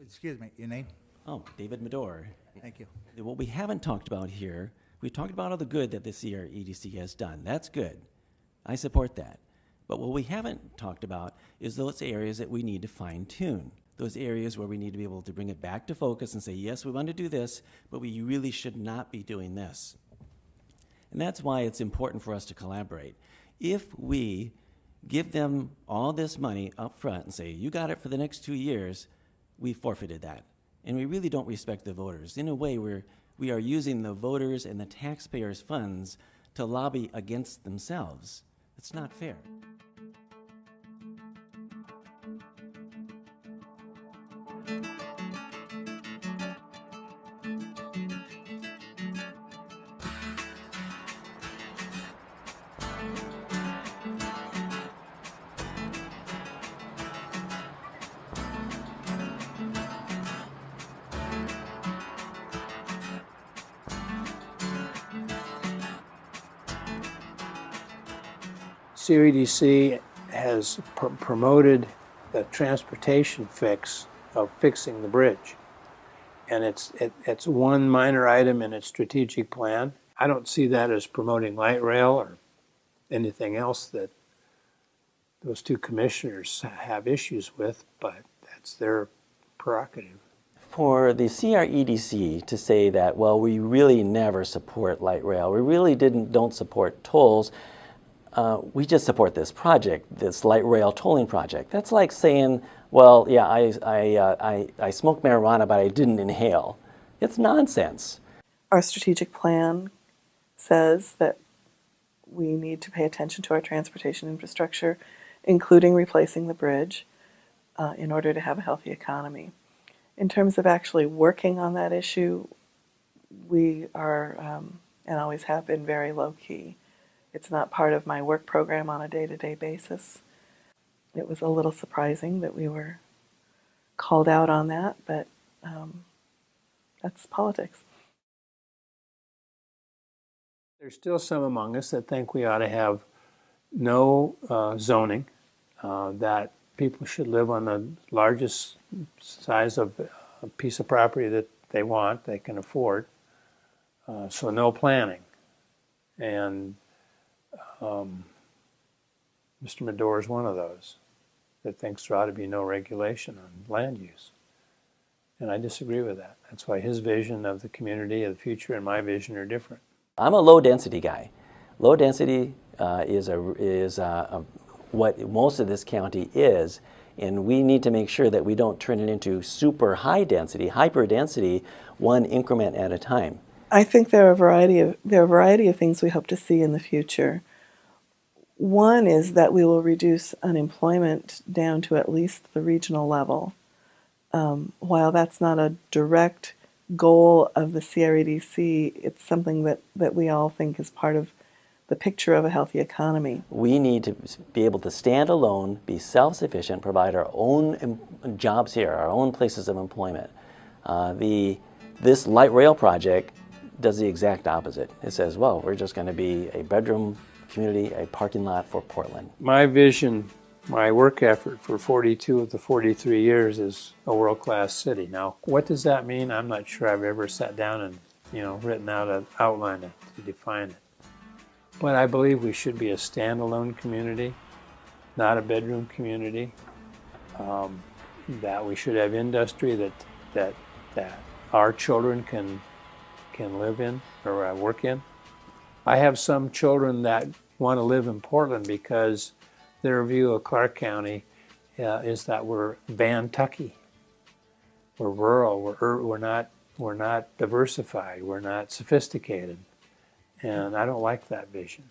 Excuse me, your name? Oh, David Medor. Thank you. What we haven't talked about here, we talked about all the good that the CREDC has done. That's good. I support that. But what we haven't talked about is those areas that we need to fine tune. Those areas where we need to be able to bring it back to focus and say, yes, we want to do this, but we really should not be doing this. And that's why it's important for us to collaborate. If we give them all this money up front and say, you got it for the next 2 years, we forfeited that. And we really don't respect the voters. In a way, we are using the voters and the taxpayers' funds to lobby against themselves. It's not fair. CREDC has promoted the transportation fix of fixing the bridge. And it's one minor item in its strategic plan. I don't see that as promoting light rail or anything else that those two commissioners have issues with, but that's their prerogative. For the CREDC to say that, well, we really never support light rail, we really don't support tolls, we just support this project, this light rail tolling project. That's like saying, well, yeah, I smoked marijuana, but I didn't inhale. It's nonsense. Our strategic plan says that we need to pay attention to our transportation infrastructure, including replacing the bridge, in order to have a healthy economy. In terms of actually working on that issue, we are, and always have been, very low-key. It's not part of my work program on a day-to-day basis. It was a little surprising that we were called out on that, but that's politics. There's still some among us that think we ought to have no zoning, that people should live on the largest size of a piece of property that they want, they can afford, so no planning. And Mr. Medor is one of those that thinks there ought to be no regulation on land use. And I disagree with that. That's why his vision of the community of the future and my vision are different. I'm a low density guy. Low density is what most of this county is, and we need to make sure that we don't turn it into super high density, hyper density, one increment at a time. I think there are a variety of things we hope to see in the future. One is that we will reduce unemployment down to at least the regional level. While that's not a direct goal of the CREDC, it's something that we all think is part of the picture of a healthy economy. We need to be able to stand alone, be self-sufficient, provide our own jobs here, our own places of employment. This light rail project does the exact opposite. It says, well, we're just going to be a bedroom community, a parking lot for Portland. My vision, my work effort for 42 of the 43 years is a world-class city. Now, what does that mean? I'm not sure I've ever sat down and written out an outline to define it. But I believe we should be a standalone community, not a bedroom community. That we should have industry that our children can live in or work in. I have some children that want to live in Portland because their view of Clark County is that we're Van-Tucky. We're rural. We're not diversified. We're not sophisticated, and I don't like that vision.